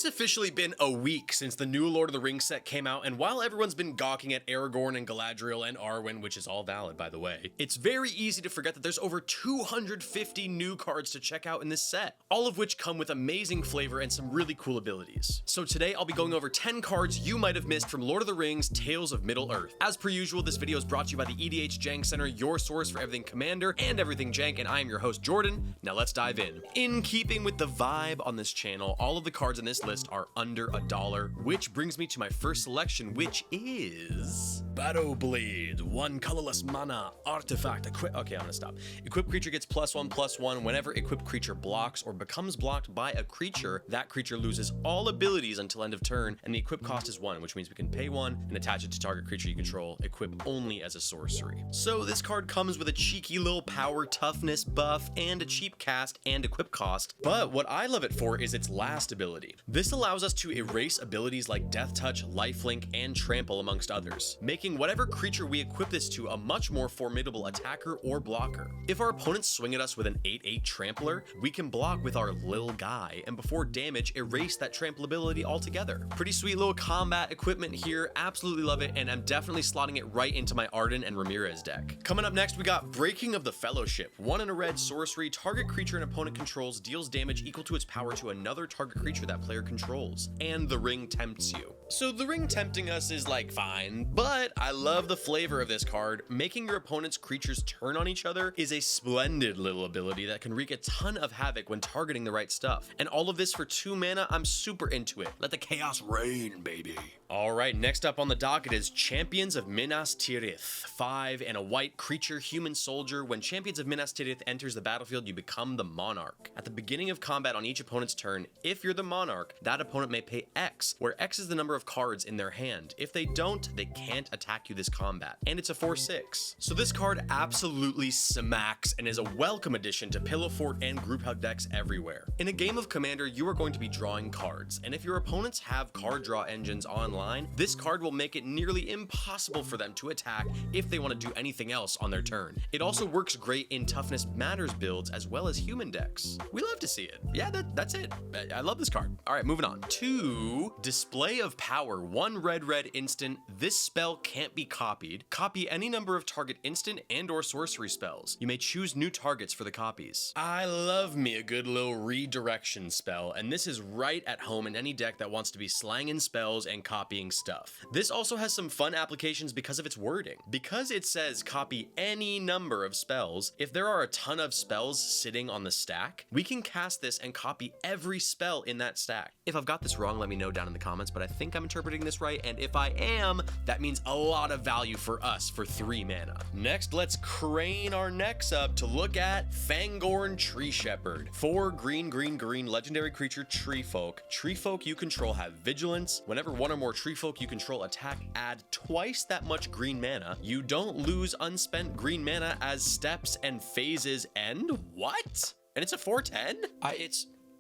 It's officially been a week since the new Lord of the Rings set came out, and while everyone's been gawking at Aragorn and Galadriel and Arwen, which is all valid by the way, it's very easy to forget that there's over 250 new cards to check out in this set, all of which come with amazing flavor and some really cool abilities. So today I'll be going over 10 cards you might have missed from Lord of the Rings Tales of Middle-earth. As per usual, this video is brought to you by the EDH Jank Center, your source for everything Commander and everything Jank, and I am your host Jordan. Now let's dive in. In keeping with the vibe on this channel, all of the cards in this list are under $1, which brings me to my first selection, which is Battle Blade. 1 colorless mana artifact. Okay, I'm gonna stop. Equipped creature gets +1/+1 whenever equipped creature blocks or becomes blocked by a creature. That creature loses all abilities until end of turn, and the equip cost is 1, which means we can pay 1 and attach it to target creature you control, equip only as a sorcery. So this card comes with a cheeky little power toughness buff and a cheap cast and equip cost, but what I love it for is its last ability. This allows us to erase abilities like Death Touch, Lifelink, and Trample amongst others, making whatever creature we equip this to a much more formidable attacker or blocker. If our opponents swing at us with an 8/8 Trampler, we can block with our Lil Guy, and before damage, erase that trample ability altogether. Pretty sweet little combat equipment here, absolutely love it, and I'm definitely slotting it right into my Arden and Ramirez deck. Coming up next, we got Breaking of the Fellowship. 1 in a red sorcery, target creature an opponent controls deals damage equal to its power to another target creature that player controls, and the ring tempts you. So the ring tempting us is like fine, but I love the flavor of this card. Making your opponent's creatures turn on each other is a splendid little ability that can wreak a ton of havoc when targeting the right stuff. And all of this for 2 mana, I'm super into it. Let the chaos reign, baby. All right, next up on the docket is Champions of Minas Tirith. 5 and a white creature, human soldier. When Champions of Minas Tirith enters the battlefield, you become the monarch. At the beginning of combat on each opponent's turn, if you're the monarch, that opponent may pay X, where X is the number of cards in their hand. If they don't, they can't attack you this combat. And it's a 4/6. So this card absolutely smacks and is a welcome addition to Pillow Fort and Group Hug decks everywhere. In a game of Commander, you are going to be drawing cards, and if your opponents have card draw engines online, this card will make it nearly impossible for them to attack if they want to do anything else on their turn. It also works great in Toughness Matters builds as well as human decks. We love to see it. Yeah, that's it. I love this card. All right, moving on to Display of Power. 1 red instant. This spell can't be copied. Copy any number of target instant and or sorcery spells. You may choose new targets for the copies. I love me a good little redirection spell, and this is right at home in any deck that wants to be slanging spells and copying stuff. This also has some fun applications because of its wording. Because it says copy any number of spells, if there are a ton of spells sitting on the stack, we can cast this and copy every spell in that stack. If I've got this wrong, let me know down in the comments, but I think I'm interpreting this right, and if I am, that means a lot of value for us for 3 mana. Next, let's crane our necks up to look at Fangorn Tree Shepherd. 4 green, legendary creature Tree Folk. Tree Folk you control have Vigilance. Whenever 1 or more Tree Folk you control attack, add twice that much green mana. You don't lose unspent green mana as steps and phases end? What? And it's a 4/10?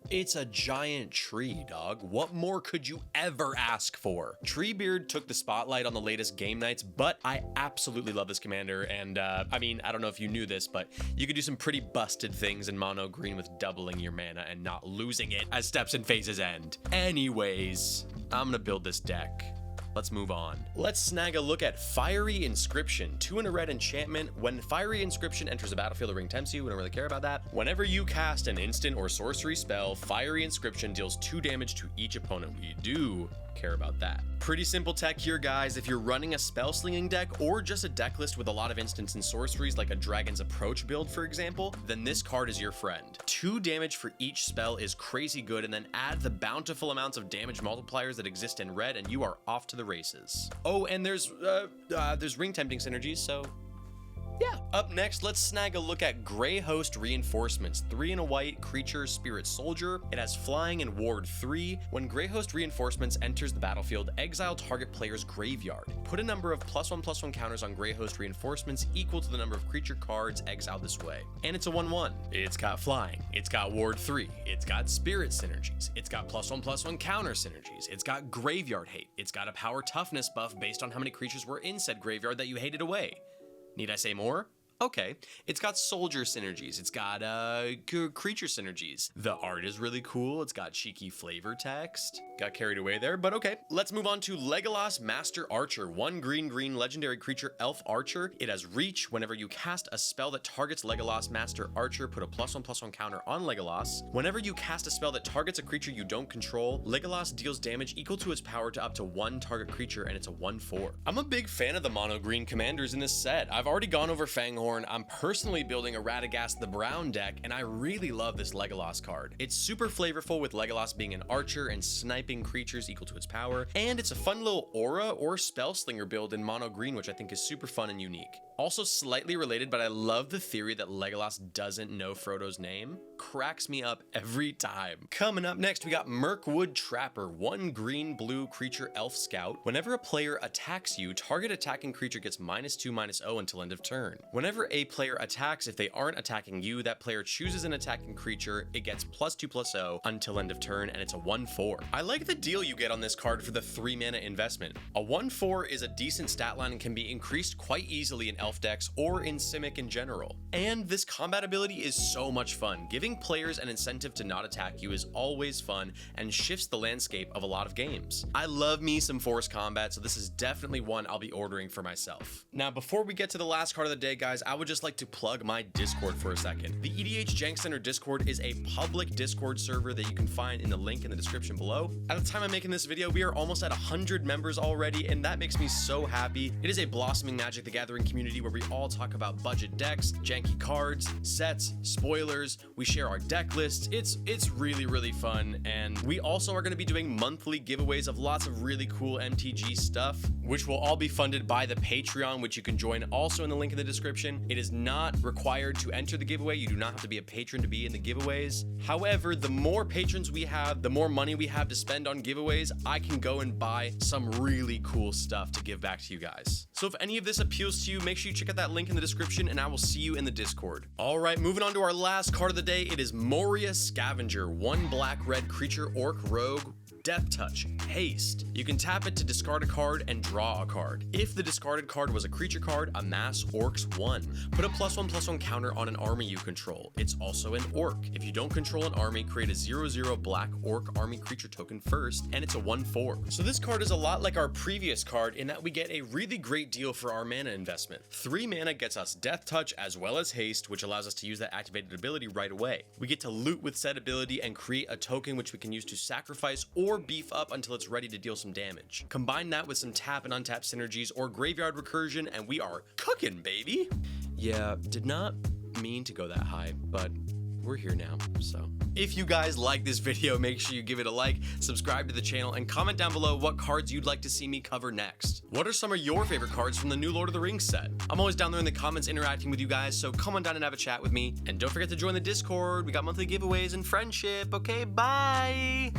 It's a giant tree, dog. What more could you ever ask for? Treebeard took the spotlight on the latest game nights, but I absolutely love this commander, and I mean, I don't know if you knew this, but you could do some pretty busted things in mono green with doubling your mana and not losing it as steps and phases end. Anyways, I'm gonna build this deck. Let's move on. Let's snag a look at Fiery Inscription. 2 in a red enchantment. When Fiery Inscription enters the battlefield, the ring tempts you. We don't really care about that. Whenever you cast an instant or sorcery spell, Fiery Inscription deals 2 damage to each opponent. We do care about that. Pretty simple tech here, guys. If you're running a spell slinging deck or just a deck list with a lot of instants and sorceries like a Dragon's Approach build, for example, then this card is your friend. 2 damage for each spell is crazy good, and then add the bountiful amounts of damage multipliers that exist in red, and you are off to the races. Oh, and there's ring tempting synergies, so yeah. Up next, let's snag a look at Grey Host Reinforcements. 3 in a white creature, Spirit Soldier. It has flying and ward 3. When Grey Host Reinforcements enters the battlefield, exile target player's graveyard. Put a number of +1/+1 counters on Grey Host Reinforcements equal to the number of creature cards exiled this way. And it's a 1/1. It's got flying. It's got ward 3. It's got spirit synergies. It's got +1/+1 counter synergies. It's got graveyard hate. It's got a power toughness buff based on how many creatures were in said graveyard that you hated away. Need I say more? Okay, it's got soldier synergies, it's got creature synergies. The art is really cool, it's got cheeky flavor text. Got carried away there, but okay. Let's move on to Legolas Master Archer. 1 green legendary creature elf archer. It has reach. Whenever you cast a spell that targets Legolas Master Archer, put a +1/+1 counter on Legolas. Whenever you cast a spell that targets a creature you don't control, Legolas deals damage equal to its power to up to 1 target creature, and it's a 1/4. I'm a big fan of the mono green commanders in this set. I've already gone over Fanghorn. I'm personally building a Radagast the Brown deck, and I really love this Legolas card. It's super flavorful with Legolas being an archer and sniping creatures equal to its power, and it's a fun little aura or spell slinger build in mono green, which I think is super fun and unique. Also slightly related, but I love the theory that Legolas doesn't know Frodo's name. Cracks me up every time. Coming up next, we got Mirkwood Trapper, 1 green-blue creature elf scout. Whenever a player attacks you, target attacking creature gets -2/-0 until end of turn. Whenever a player attacks, if they aren't attacking you, that player chooses an attacking creature, it gets +2/+0 until end of turn, and it's a 1/4. I like the deal you get on this card for the 3 mana investment. A 1/4 is a decent stat line and can be increased quite easily in elf decks or in Simic in general. And this combat ability is so much fun. Giving players an incentive to not attack you is always fun and shifts the landscape of a lot of games. I love me some forced combat, so this is definitely one I'll be ordering for myself. Now, before we get to the last card of the day, guys, I would just like to plug my Discord for a second. The EDH Jank Center Discord is a public Discord server that you can find in the link in the description below. At the time I'm making this video, we are almost at 100 members already, and that makes me so happy. It is a blossoming Magic the Gathering community where we all talk about budget decks, janky cards, sets, spoilers. We share our deck lists. It's really fun, and we also are going to be doing monthly giveaways of lots of really cool MTG stuff, which will all be funded by the Patreon, which you can join also in the link in the description. It is not required to enter the giveaway. You do not have to be a patron to be in the giveaways. However, the more patrons we have, the more money we have to spend on giveaways, I can go and buy some really cool stuff to give back to you guys. So if any of this appeals to you, make sure you check out that link in the description, and I will see you in the Discord. All right, moving on to our last card of the day. It is Moria Scavenger, 1 black-red creature orc rogue. Death Touch, haste. You can tap it to discard a card and draw a card. If the discarded card was a creature card, amass Orcs 1. Put a +1/+1 counter on an army you control. It's also an orc. If you don't control an army, create a 0/0 black orc army creature token first, and it's a 1/4. So this card is a lot like our previous card in that we get a really great deal for our mana investment. 3 mana gets us Death Touch as well as haste, which allows us to use that activated ability right away. We get to loot with said ability and create a token which we can use to sacrifice or beef up until it's ready to deal some damage. Combine that with some tap and untap synergies or graveyard recursion, and we are cooking, baby! Yeah, did not mean to go that high, but we're here now, so. If you guys like this video, make sure you give it a like, subscribe to the channel, and comment down below what cards you'd like to see me cover next. What are some of your favorite cards from the new Lord of the Rings set? I'm always down there in the comments interacting with you guys, so come on down and have a chat with me. And don't forget to join the Discord. We got monthly giveaways and friendship. Okay, bye!